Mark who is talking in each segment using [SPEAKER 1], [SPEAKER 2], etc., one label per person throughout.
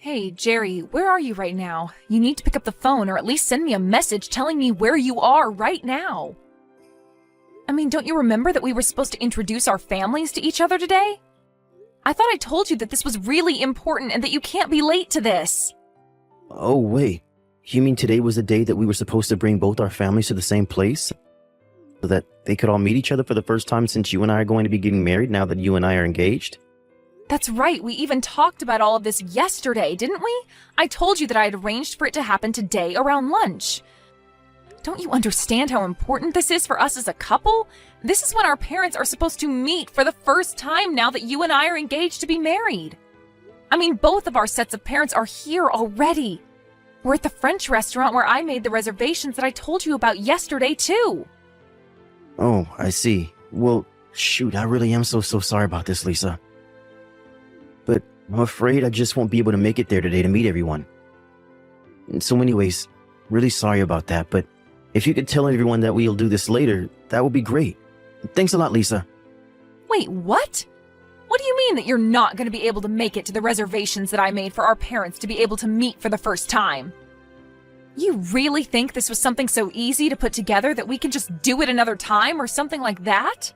[SPEAKER 1] Hey, Jerry, where are you right now? You need to pick up the phone or at least send me a message telling me where you are right now. I mean, don't you remember that we were supposed to introduce our families to each other today? I thought I told you that this was really important and that you can't be late to this.
[SPEAKER 2] Oh, wait. You mean today was the day that we were supposed to bring both our families to the same place? So that they could all meet each other for the first time since you and I are going to be getting married now that you and I are engaged?
[SPEAKER 1] That's right, we even talked about all of this yesterday, didn't we? I told you that I had arranged for it to happen today around lunch. Don't you understand how important this is for us as a couple? This is when our parents are supposed to meet for the first time now that you and I are engaged to be married. I mean, both of our sets of parents are here already. We're at the French restaurant where I made the reservations that I told you about yesterday, too.
[SPEAKER 2] Oh, I see. Well, shoot, I really am so sorry about this, Lisa. But I'm afraid I just won't be able to make it there today to meet everyone. And so anyways, really sorry about that, but if you could tell everyone that we'll do this later, that would be great. Thanks a lot, Lisa.
[SPEAKER 1] Wait, what? What do you mean that you're not going to be able to make it to the reservations that I made for our parents to be able to meet for the first time? You really think this was something so easy to put together that we can just do it another time or something like that?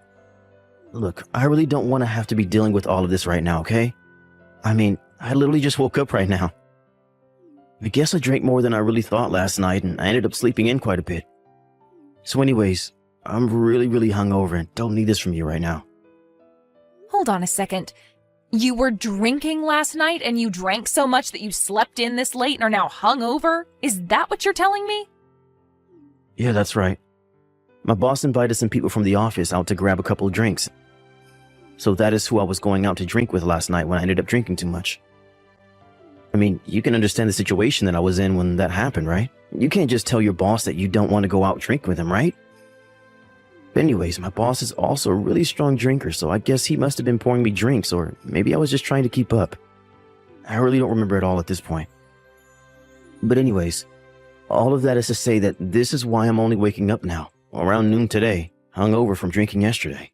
[SPEAKER 2] Look, I really don't want to have to be dealing with all of this right now, okay? I mean, I literally just woke up right now. I guess I drank more than I really thought last night, and I ended up sleeping in quite a bit. So anyways, I'm really hungover and don't need this from you right now.
[SPEAKER 1] Hold on a second. You were drinking last night and you drank so much that you slept in this late and are now hungover? Is that what you're telling me?
[SPEAKER 2] Yeah, that's right. My boss invited some people from the office out to grab a couple of drinks. So that is who I was going out to drink with last night when I ended up drinking too much. I mean, you can understand the situation that I was in when that happened, right? You can't just tell your boss that you don't want to go out drinking with him, right? But anyways, my boss is also a really strong drinker, so I guess he must have been pouring me drinks, or maybe I was just trying to keep up. I really don't remember it all at this point. But anyways, all of that is to say that this is why I'm only waking up now, around noon today, hungover from drinking yesterday.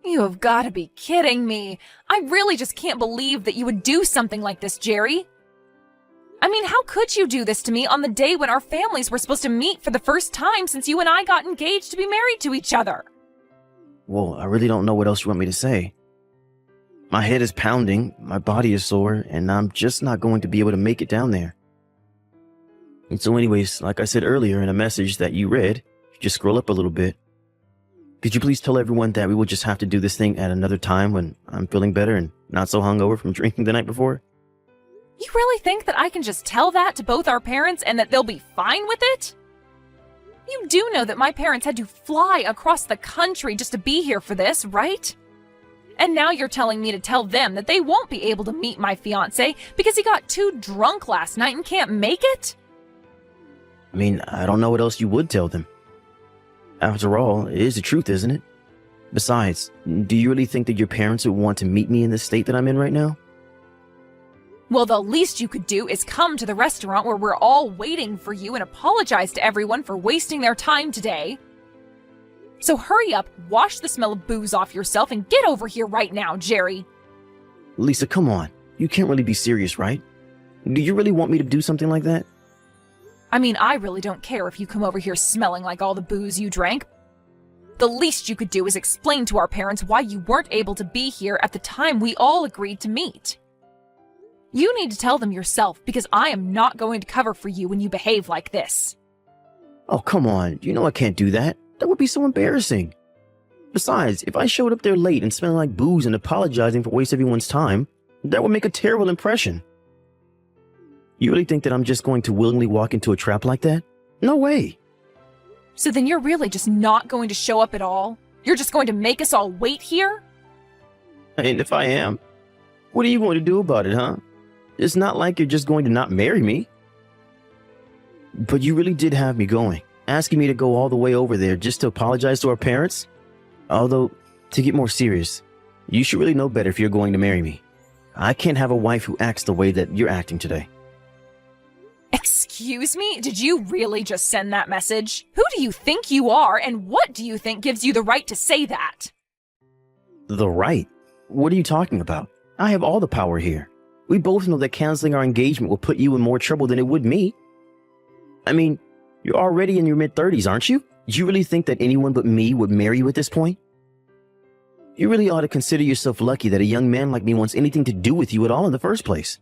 [SPEAKER 1] You have got to be kidding me. I really just can't believe that you would do something like this, Jerry. I mean, how could you do this to me on the day when our families were supposed to meet for the first time since you and I got engaged to be married to each other?
[SPEAKER 2] Well, I really don't know what else you want me to say. My head is pounding, my body is sore, and I'm just not going to be able to make it down there. And so anyways, like I said earlier in a message that you read, just scroll up a little bit. Could you please tell everyone that we will just have to do this thing at another time when I'm feeling better and not so hungover from drinking the night before?
[SPEAKER 1] You really think that I can just tell that to both our parents and that they'll be fine with it? You do know that my parents had to fly across the country just to be here for this, right? And now you're telling me to tell them that they won't be able to meet my fiancé because he got too drunk last night and can't make it?
[SPEAKER 2] I mean, I don't know what else you would tell them. After all, it is the truth, isn't it? Besides, do you really think that your parents would want to meet me in the state that I'm in right now?
[SPEAKER 1] Well, the least you could do is come to the restaurant where we're all waiting for you and apologize to everyone for wasting their time today. So hurry up, wash the smell of booze off yourself, and get over here right now, Jerry.
[SPEAKER 2] Lisa, come on. You can't really be serious, right? Do you really want me to do something like that?
[SPEAKER 1] I mean, I really don't care if you come over here smelling like all the booze you drank. The least you could do is explain to our parents why you weren't able to be here at the time we all agreed to meet. You need to tell them yourself because I am not going to cover for you when you behave like this.
[SPEAKER 2] Oh, come on. You know I can't do that. That would be so embarrassing. Besides, if I showed up there late and smelling like booze and apologizing for wasting everyone's time, that would make a terrible impression. You really think that I'm just going to willingly walk into a trap like that? No way.
[SPEAKER 1] So then you're really just not going to show up at all? You're just going to make us all wait here?
[SPEAKER 2] And if I am, what are you going to do about it, huh? It's not like you're just going to not marry me. But you really did have me going, asking me to go all the way over there just to apologize to our parents? Although, to get more serious, you should really know better if you're going to marry me. I can't have a wife who acts the way that you're acting today.
[SPEAKER 1] Excuse me? Did you really just send that message? Who do you think you are, and what do you think gives you the right to say that?
[SPEAKER 2] The right? What are you talking about? I have all the power here. We both know that canceling our engagement will put you in more trouble than it would me. I mean, you're already in your mid-30s, aren't you? Do you really think that anyone but me would marry you at this point? You really ought to consider yourself lucky that a young man like me wants anything to do with you at all in the first place.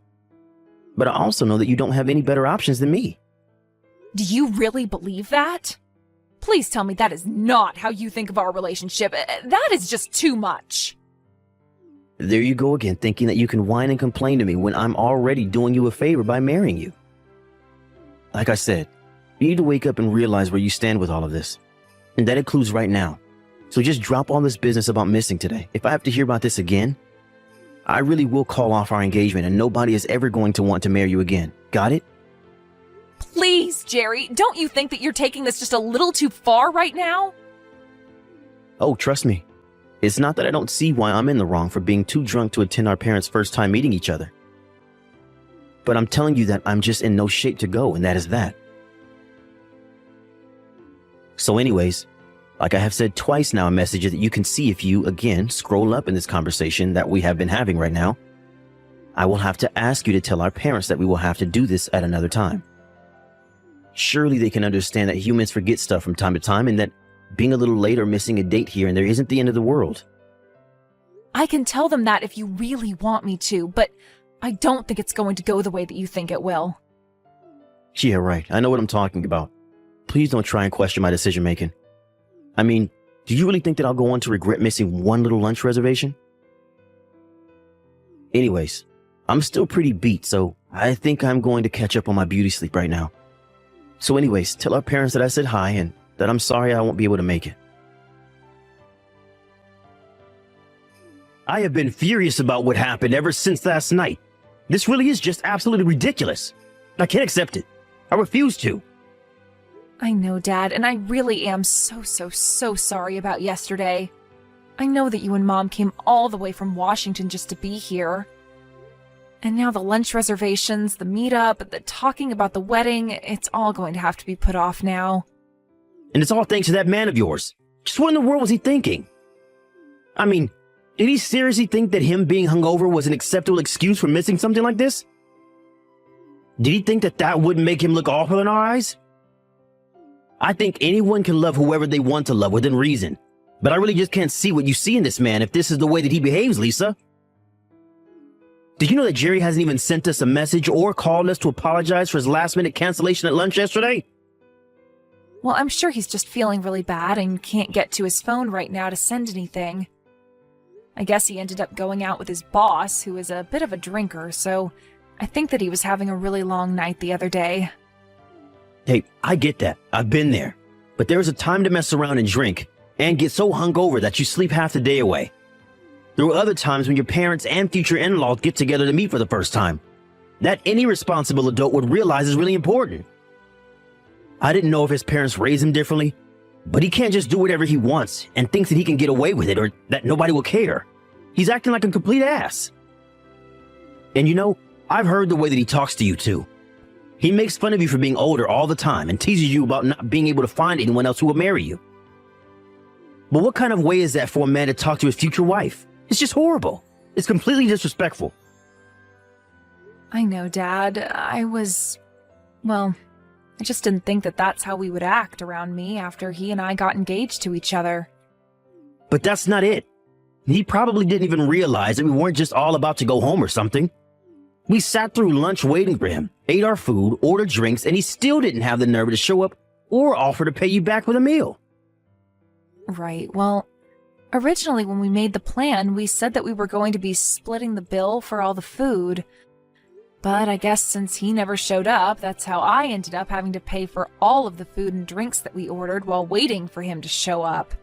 [SPEAKER 2] But I also know that you don't have any better options than me.
[SPEAKER 1] Do you really believe that? Please tell me that is not how you think of our relationship. That is just too much.
[SPEAKER 2] There you go again, thinking that you can whine and complain to me when I'm already doing you a favor by marrying you. Like I said, you need to wake up and realize where you stand with all of this. And that includes right now. So just drop all this business about missing today. If I have to hear about this again, I really will call off our engagement and nobody is ever going to want to marry you again. Got it?
[SPEAKER 1] Please, Jerry, don't you think that you're taking this just a little too far right now?
[SPEAKER 2] Oh, trust me. It's not that I don't see why I'm in the wrong for being too drunk to attend our parents' first time meeting each other. But I'm telling you that I'm just in no shape to go, and that is that. So anyways, like I have said twice now in messages that you can see if you, again, scroll up in this conversation that we have been having right now, I will have to ask you to tell our parents that we will have to do this at another time. Surely they can understand that humans forget stuff from time to time and that being a little late or missing a date here and there isn't the end of the world.
[SPEAKER 1] I can tell them that if you really want me to, but I don't think it's going to go the way that you think it will.
[SPEAKER 2] Yeah, right. I know what I'm talking about. Please don't try and question my decision making. I mean, do you really think that I'll go on to regret missing one little lunch reservation? Anyways, I'm still pretty beat, so I think I'm going to catch up on my beauty sleep right now. So anyways, tell our parents that I said hi and that I'm sorry I won't be able to make it. I have been furious about what happened ever since last night. This really is just absolutely ridiculous. I can't accept it. I refuse to.
[SPEAKER 1] I know, Dad, and I really am so sorry about yesterday. I know that you and Mom came all the way from Washington just to be here. And now the lunch reservations, the meetup, the talking about the wedding, it's all going to have to be put off now.
[SPEAKER 2] And it's all thanks to that man of yours. Just what in the world was he thinking? I mean, did he seriously think that him being hungover was an acceptable excuse for missing something like this? Did he think that that wouldn't make him look awful in our eyes? I think anyone can love whoever they want to love within reason. But I really just can't see what you see in this man if this is the way that he behaves, Lisa. Did you know that Jerry hasn't even sent us a message or called us to apologize for his last-minute cancellation at lunch yesterday?
[SPEAKER 1] Well, I'm sure he's just feeling really bad and can't get to his phone right now to send anything. I guess he ended up going out with his boss, who is a bit of a drinker, so I think that he was having a really long night the other day.
[SPEAKER 2] Hey, I get that. I've been there. But there's a time to mess around and drink, and get so hungover that you sleep half the day away. There were other times when your parents and future in-laws get together to meet for the first time. That any responsible adult would realize is really important. I didn't know if his parents raised him differently, but he can't just do whatever he wants and thinks that he can get away with it or that nobody will care. He's acting like a complete ass. And you know, I've heard the way that he talks to you too. He makes fun of you for being older all the time and teases you about not being able to find anyone else who will marry you. But what kind of way is that for a man to talk to his future wife? It's just horrible. It's completely disrespectful.
[SPEAKER 1] I know, Dad. I just didn't think that that's how we would act around me after he and I got engaged to each other.
[SPEAKER 2] But that's not it. He probably didn't even realize that we weren't just all about to go home or something. We sat through lunch waiting for him, ate our food, ordered drinks, and he still didn't have the nerve to show up or offer to pay you back with a meal.
[SPEAKER 1] Right, well, originally when we made the plan, we said that we were going to be splitting the bill for all the food. But I guess since he never showed up, that's how I ended up having to pay for all of the food and drinks that we ordered while waiting for him to show up.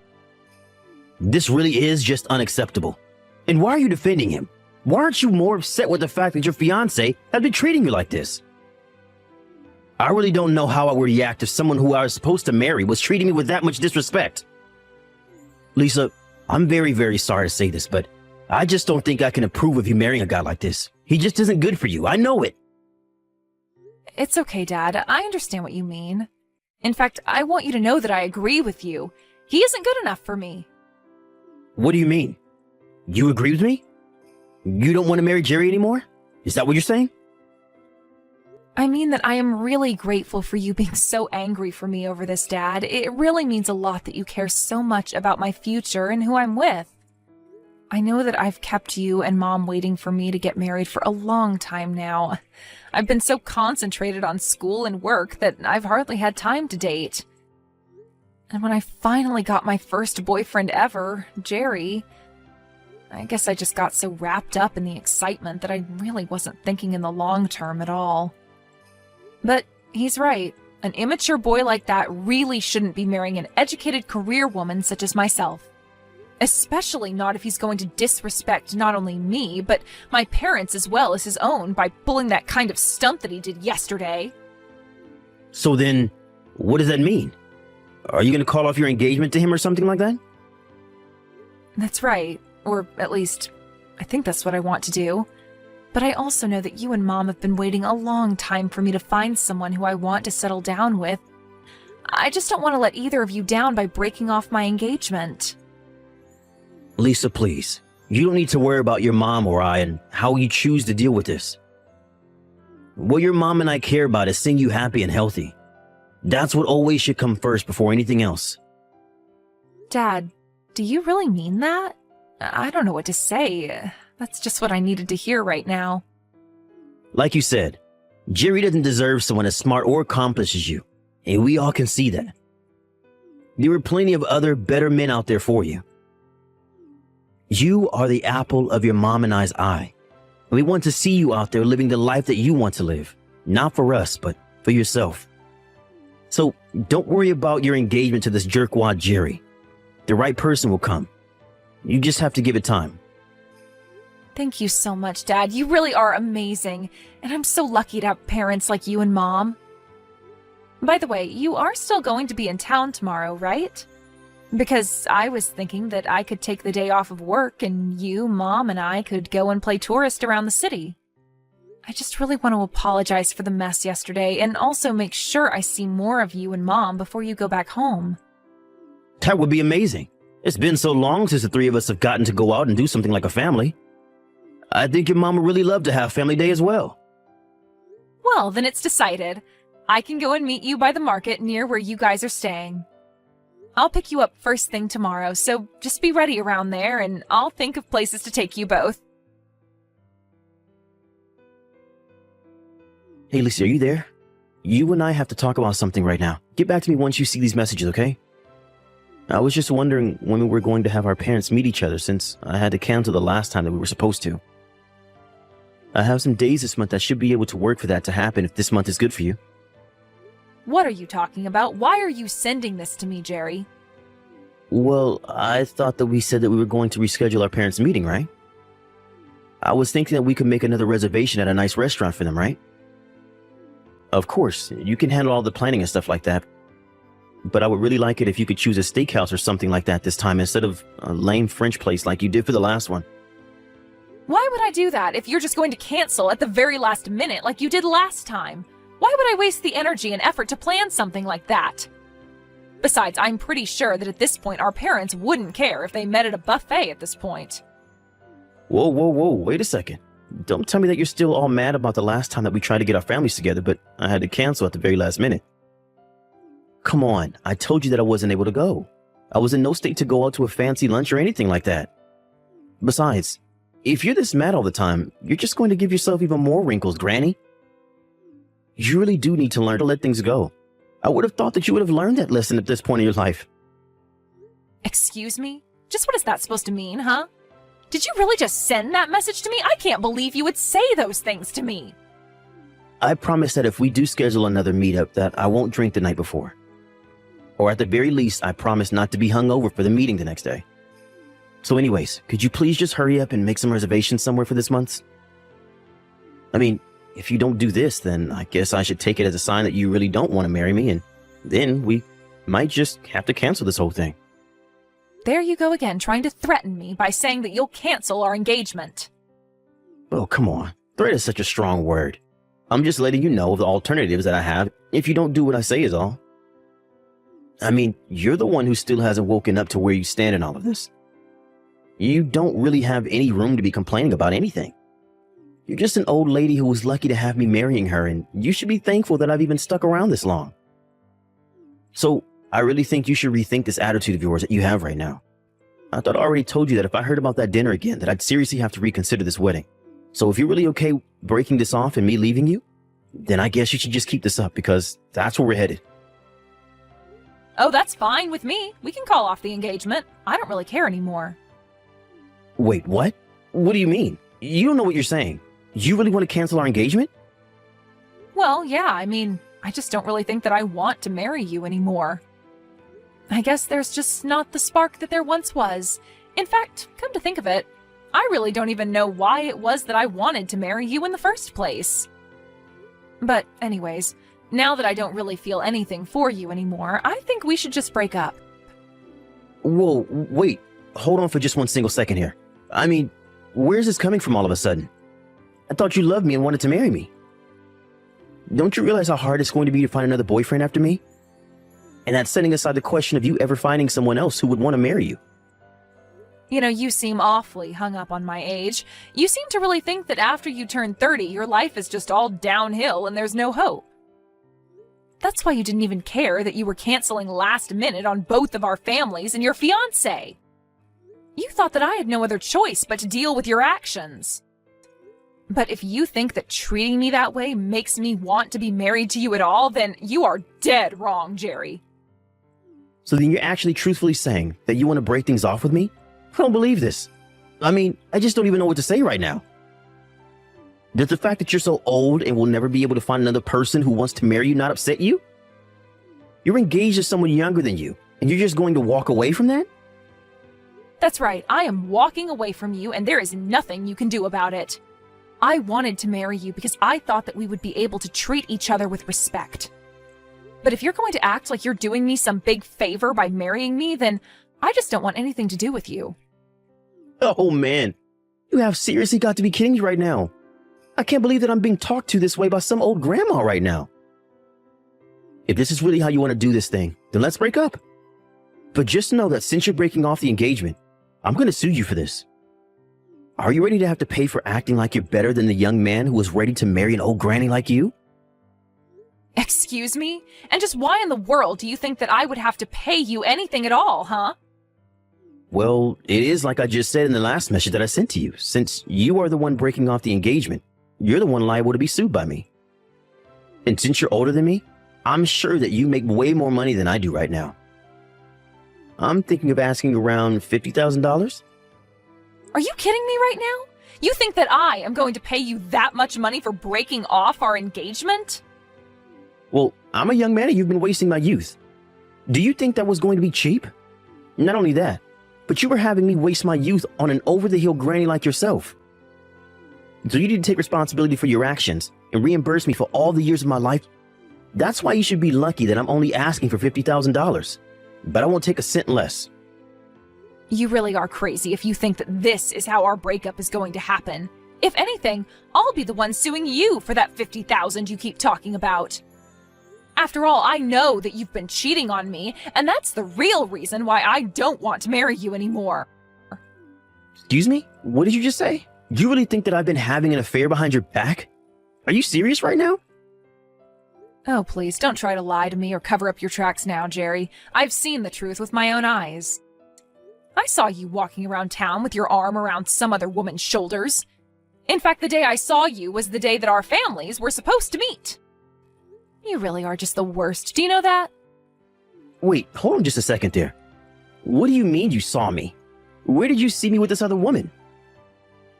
[SPEAKER 2] This really is just unacceptable. And why are you defending him? Why aren't you more upset with the fact that your fiancé has been treating you like this? I really don't know how I would react if someone who I was supposed to marry was treating me with that much disrespect. Lisa, I'm very sorry to say this, but I just don't think I can approve of you marrying a guy like this. He just isn't good for you. I know it.
[SPEAKER 1] It's okay, Dad. I understand what you mean. In fact, I want you to know that I agree with you. He isn't good enough for me.
[SPEAKER 2] What do you mean? You agree with me? You don't want to marry Jerry anymore? Is that what you're saying?
[SPEAKER 1] I mean that I am really grateful for you being so angry for me over this, Dad. It really means a lot that you care so much about my future and who I'm with. I know that I've kept you and Mom waiting for me to get married for a long time now. I've been so concentrated on school and work that I've hardly had time to date. And when I finally got my first boyfriend ever, Jerry, I guess I just got so wrapped up in the excitement that I really wasn't thinking in the long term at all. But he's right. An immature boy like that really shouldn't be marrying an educated career woman such as myself. Especially not if he's going to disrespect not only me, but my parents as well as his own by pulling that kind of stunt that he did yesterday.
[SPEAKER 2] So then, what does that mean? Are you going to call off your engagement to him or something like that?
[SPEAKER 1] That's right. Or at least, I think that's what I want to do. But I also know that you and Mom have been waiting a long time for me to find someone who I want to settle down with. I just don't want to let either of you down by breaking off my engagement.
[SPEAKER 2] Lisa, please. You don't need to worry about your mom or I and how you choose to deal with this. What your mom and I care about is seeing you happy and healthy. That's what always should come first before anything else.
[SPEAKER 1] Dad, do you really mean that? I don't know what to say. That's just what I needed to hear right now.
[SPEAKER 2] Like you said, Jerry doesn't deserve someone as smart or accomplished as you, and we all can see that. There are plenty of other better men out there for you. You are the apple of your mom and I's eye, and we want to see you out there living the life that you want to live, not for us, but for yourself. So don't worry about your engagement to this jerkwad Jerry. The right person will come. You just have to give it time.
[SPEAKER 1] Thank you so much, Dad. You really are amazing, and I'm so lucky to have parents like you and Mom. By the way, you are still going to be in town tomorrow, right? Because I was thinking that I could take the day off of work and you, Mom, and I could go and play tourist around the city. I just really want to apologize for the mess yesterday and also make sure I see more of you and Mom before you go back home.
[SPEAKER 2] That would be amazing. It's been so long since the three of us have gotten to go out and do something like a family. I think your mom would really love to have family day as well.
[SPEAKER 1] Well, then it's decided. I can go and meet you by the market near where you guys are staying. I'll pick you up first thing tomorrow, so just be ready around there and I'll think of places to take you both.
[SPEAKER 2] Hey, Lisa, are you there? You and I have to talk about something right now. Get back to me once you see these messages, okay? I was just wondering when we were going to have our parents meet each other since I had to cancel the last time that we were supposed to. I have some days this month that should be able to work for that to happen if this month is good for you.
[SPEAKER 1] What are you talking about? Why are you sending this to me, Jerry?
[SPEAKER 2] Well, I thought that we said that we were going to reschedule our parents' meeting, right? I was thinking that we could make another reservation at a nice restaurant for them, right? Of course, you can handle all the planning and stuff like that. But I would really like it if you could choose a steakhouse or something like that this time instead of a lame French place like you did for the last one.
[SPEAKER 1] Why would I do that if you're just going to cancel at the very last minute like you did last time? Why would I waste the energy and effort to plan something like that? Besides, I'm pretty sure that at this point our parents wouldn't care if they met at a buffet at this point.
[SPEAKER 2] Whoa, wait a second. Don't tell me that you're still all mad about the last time that we tried to get our families together, but I had to cancel at the very last minute. Come on, I told you that I wasn't able to go. I was in no state to go out to a fancy lunch or anything like that. Besides, if you're this mad all the time, you're just going to give yourself even more wrinkles, Granny. You really do need to learn to let things go. I would have thought that you would have learned that lesson at this point in your life.
[SPEAKER 1] Excuse me? Just what is that supposed to mean, huh? Did you really just send that message to me? I can't believe you would say those things to me.
[SPEAKER 2] I promise that if we do schedule another meetup that I won't drink the night before. Or at the very least, I promise not to be hungover for the meeting the next day. So anyways, could you please just hurry up and make some reservations somewhere for this month? I mean, if you don't do this, then I guess I should take it as a sign that you really don't want to marry me, and then we might just have to cancel this whole thing.
[SPEAKER 1] There you go again, trying to threaten me by saying that you'll cancel our engagement.
[SPEAKER 2] Oh, come on. Threat is such a strong word. I'm just letting you know of the alternatives that I have if you don't do what I say is all. I mean, you're the one who still hasn't woken up to where you stand in all of this. You don't really have any room to be complaining about anything. You're just an old lady who was lucky to have me marrying her, and you should be thankful that I've even stuck around this long. So, I really think you should rethink this attitude of yours that you have right now. I thought I already told you that if I heard about that dinner again, that I'd seriously have to reconsider this wedding. So if you're really okay breaking this off and me leaving you, then I guess you should just keep this up, because that's where we're headed.
[SPEAKER 1] Oh, that's fine with me. We can call off the engagement. I don't really care anymore.
[SPEAKER 2] Wait, what? What do you mean? You don't know what you're saying. You really want to cancel our engagement?
[SPEAKER 1] Well, yeah, I mean, I just don't really think that I want to marry you anymore. I guess there's just not the spark that there once was. In fact, come to think of it, I really don't even know why it was that I wanted to marry you in the first place. But anyways, now that I don't really feel anything for you anymore, I think we should just break up.
[SPEAKER 2] Whoa, wait. Hold on for just one single second here. I mean, where's this coming from all of a sudden? I thought you loved me and wanted to marry me. Don't you realize how hard it's going to be to find another boyfriend after me? And that's setting aside the question of you ever finding someone else who would want to marry you.
[SPEAKER 1] You know, you seem awfully hung up on my age. You seem to really think that after you turn 30, your life is just all downhill and there's no hope. That's why you didn't even care that you were canceling last minute on both of our families and your fiancé. You thought that I had no other choice but to deal with your actions. But if you think that treating me that way makes me want to be married to you at all, then you are dead wrong, Jerry.
[SPEAKER 2] So then you're actually truthfully saying that you want to break things off with me? I don't believe this. I mean, I just don't even know what to say right now. Does the fact that you're so old and will never be able to find another person who wants to marry you not upset you? You're engaged to someone younger than you, and you're just going to walk away from that?
[SPEAKER 1] That's right, I am walking away from you, and there is nothing you can do about it. I wanted to marry you because I thought that we would be able to treat each other with respect. But if you're going to act like you're doing me some big favor by marrying me, then I just don't want anything to do with you.
[SPEAKER 2] Oh man, you have seriously got to be kidding me right now. I can't believe that I'm being talked to this way by some old grandma right now. If this is really how you want to do this thing, then let's break up. But just know that since you're breaking off the engagement, I'm going to sue you for this. Are you ready to have to pay for acting like you're better than the young man who was ready to marry an old granny like you?
[SPEAKER 1] Excuse me? And just why in the world do you think that I would have to pay you anything at all, huh?
[SPEAKER 2] Well, it is like I just said in the last message that I sent to you. Since you are the one breaking off the engagement, you're the one liable to be sued by me. And since you're older than me, I'm sure that you make way more money than I do right now. I'm thinking of asking around $50,000.
[SPEAKER 1] Are you kidding me right now? You think that I am going to pay you that much money for breaking off our engagement?
[SPEAKER 2] Well, I'm a young man and you've been wasting my youth. Do you think that was going to be cheap? Not only that, but you were having me waste my youth on an over-the-hill granny like yourself. So you need to take responsibility for your actions and reimburse me for all the years of my life. That's why you should be lucky that I'm only asking for $50,000. But I won't take a cent less.
[SPEAKER 1] You really are crazy if you think that this is how our breakup is going to happen. If anything, I'll be the one suing you for that $50,000 you keep talking about. After all, I know that you've been cheating on me, and that's the real reason why I don't want to marry you anymore.
[SPEAKER 2] Excuse me? What did you just say? You really think that I've been having an affair behind your back? Are you serious right now?
[SPEAKER 1] Oh, please, don't try to lie to me or cover up your tracks now, Jerry. I've seen the truth with my own eyes. I saw you walking around town with your arm around some other woman's shoulders. In fact, the day I saw you was the day that our families were supposed to meet. You really are just the worst. Do you know that?
[SPEAKER 2] Wait, hold on just a second there. What do you mean you saw me? Where did you see me with this other woman?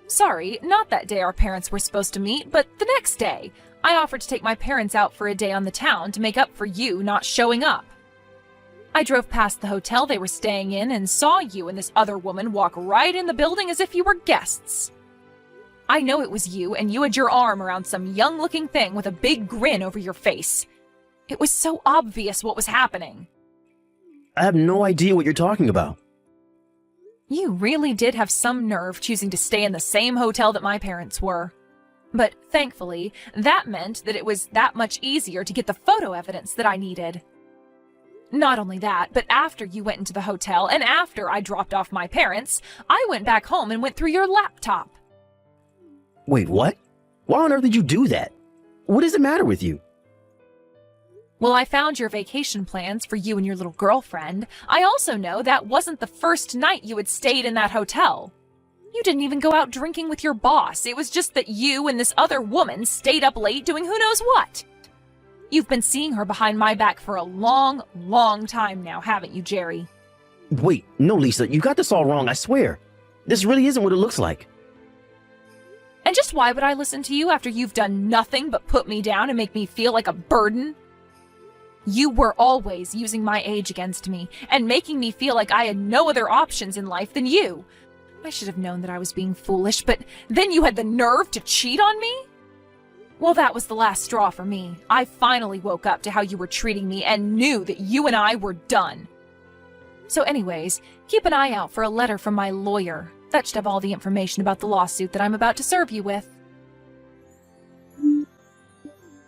[SPEAKER 1] Sorry, not that day our parents were supposed to meet, but the next day. I offered to take my parents out for a day on the town to make up for you not showing up. I drove past the hotel they were staying in and saw you and this other woman walk right in the building as if you were guests. I know it was you, and you had your arm around some young-looking thing with a big grin over your face. It was so obvious what was happening.
[SPEAKER 2] I have no idea what you're talking about.
[SPEAKER 1] You really did have some nerve choosing to stay in the same hotel that my parents were. But thankfully, that meant that it was that much easier to get the photo evidence that I needed. Not only that, but after you went into the hotel and after I dropped off my parents, I went back home and went through your laptop.
[SPEAKER 2] Wait, what? Why on earth did you do that? What is the matter with you?
[SPEAKER 1] Well, I found your vacation plans for you and your little girlfriend. I also know that wasn't the first night you had stayed in that hotel. You didn't even go out drinking with your boss. It was just that you and this other woman stayed up late doing who knows what. You've been seeing her behind my back for a long, long time now, haven't you, Jerry?
[SPEAKER 2] Wait, no, Lisa, you got this all wrong, I swear. This really isn't what it looks like.
[SPEAKER 1] And just why would I listen to you after you've done nothing but put me down and make me feel like a burden? You were always using my age against me and making me feel like I had no other options in life than you. I should have known that I was being foolish, but then you had the nerve to cheat on me? Well, that was the last straw for me. I finally woke up to how you were treating me and knew that you and I were done. So anyways, keep an eye out for a letter from my lawyer. That should have all the information about the lawsuit that I'm about to serve you with.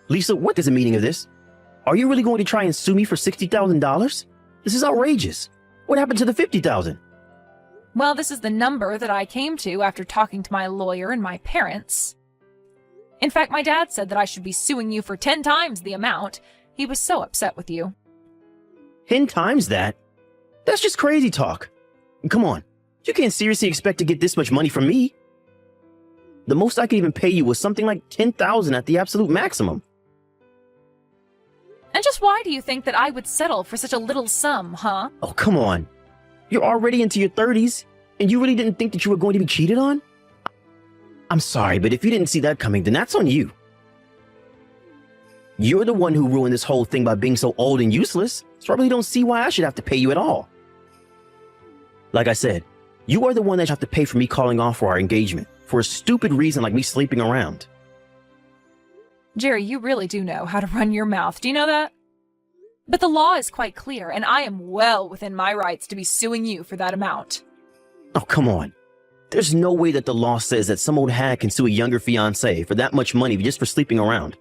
[SPEAKER 2] Lisa, what is the meaning of this? Are you really going to try and sue me for $60,000? This is outrageous. What happened to the $50,000?
[SPEAKER 1] Well, this is the number that I came to after talking to my lawyer and my parents. In fact, my dad said that I should be suing you for 10 times the amount. He was so upset with you.
[SPEAKER 2] 10 times that? That's just crazy talk. Come on, you can't seriously expect to get this much money from me. The most I could even pay you was something like $10,000 at the absolute maximum.
[SPEAKER 1] And just why do you think that I would settle for such a little sum, huh?
[SPEAKER 2] Oh, come on. You're already into your 30s, and you really didn't think that you were going to be cheated on? I'm sorry, but if you didn't see that coming, then that's on you. You're the one who ruined this whole thing by being so old and useless, so I really don't see why I should have to pay you at all. Like I said, you are the one that should have to pay for me calling off for our engagement, for a stupid reason like me sleeping around.
[SPEAKER 1] Jerry, you really do know how to run your mouth. Do you know that? But the law is quite clear, and I am well within my rights to be suing you for that amount.
[SPEAKER 2] Oh, come on. There's no way that the law says that some old hag can sue a younger fiancé for that much money just for sleeping around.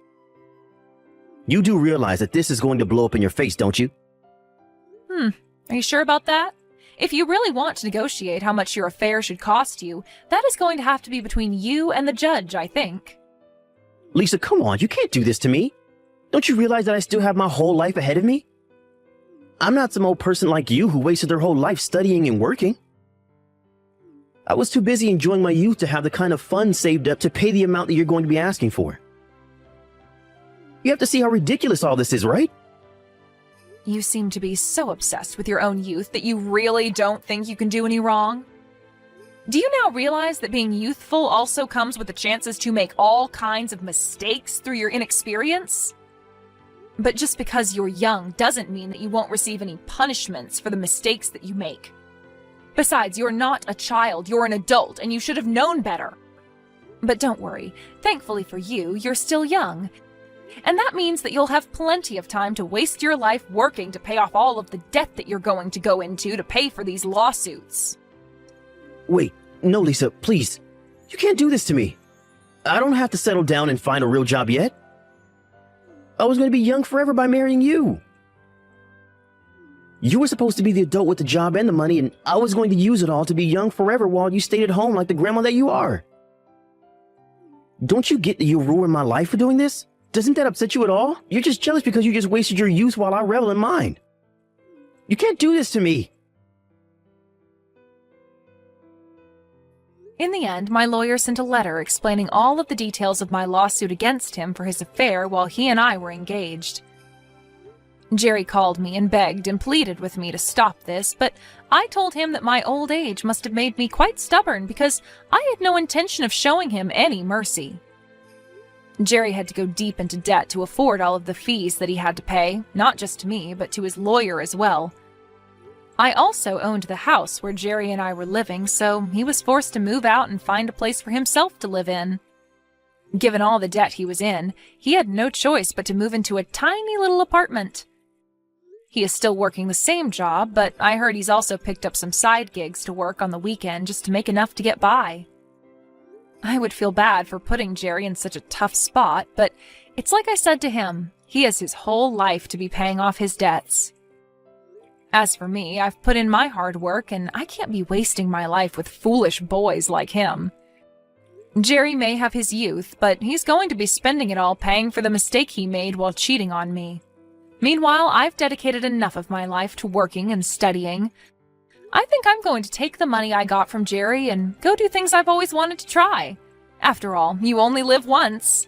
[SPEAKER 2] You do realize that this is going to blow up in your face, don't you?
[SPEAKER 1] Are you sure about that? If you really want to negotiate how much your affair should cost you, that is going to have to be between you and the judge, I think.
[SPEAKER 2] Lisa, come on, you can't do this to me. Don't you realize that I still have my whole life ahead of me? I'm not some old person like you who wasted their whole life studying and working. I was too busy enjoying my youth to have the kind of funds saved up to pay the amount that you're going to be asking for. You have to see how ridiculous all this is, right?
[SPEAKER 1] You seem to be so obsessed with your own youth that you really don't think you can do any wrong. Do you now realize that being youthful also comes with the chances to make all kinds of mistakes through your inexperience? But just because you're young doesn't mean that you won't receive any punishments for the mistakes that you make. Besides, you're not a child, you're an adult, and you should have known better. But don't worry, thankfully for you, you're still young. And that means that you'll have plenty of time to waste your life working to pay off all of the debt that you're going to go into to pay for these lawsuits.
[SPEAKER 2] Wait, no, Lisa, please. You can't do this to me. I don't have to settle down and find a real job yet. I was going to be young forever by marrying you. You were supposed to be the adult with the job and the money, and I was going to use it all to be young forever while you stayed at home like the grandma that you are. Don't you get that you ruined my life for doing this? Doesn't that upset you at all? You're just jealous because you just wasted your youth while I revel in mine. You can't do this to me.
[SPEAKER 1] In the end, my lawyer sent a letter explaining all of the details of my lawsuit against him for his affair while he and I were engaged. Jerry called me and begged and pleaded with me to stop this, but I told him that my old age must have made me quite stubborn because I had no intention of showing him any mercy. Jerry had to go deep into debt to afford all of the fees that he had to pay, not just to me, but to his lawyer as well. I also owned the house where Jerry and I were living, so he was forced to move out and find a place for himself to live in. Given all the debt he was in, he had no choice but to move into a tiny little apartment. He is still working the same job, but I heard he's also picked up some side gigs to work on the weekend just to make enough to get by. I would feel bad for putting Jerry in such a tough spot, but it's like I said to him, he has his whole life to be paying off his debts. As for me, I've put in my hard work, and I can't be wasting my life with foolish boys like him. Jerry may have his youth, but he's going to be spending it all paying for the mistake he made while cheating on me. Meanwhile, I've dedicated enough of my life to working and studying. I think I'm going to take the money I got from Jerry and go do things I've always wanted to try. After all, you only live once.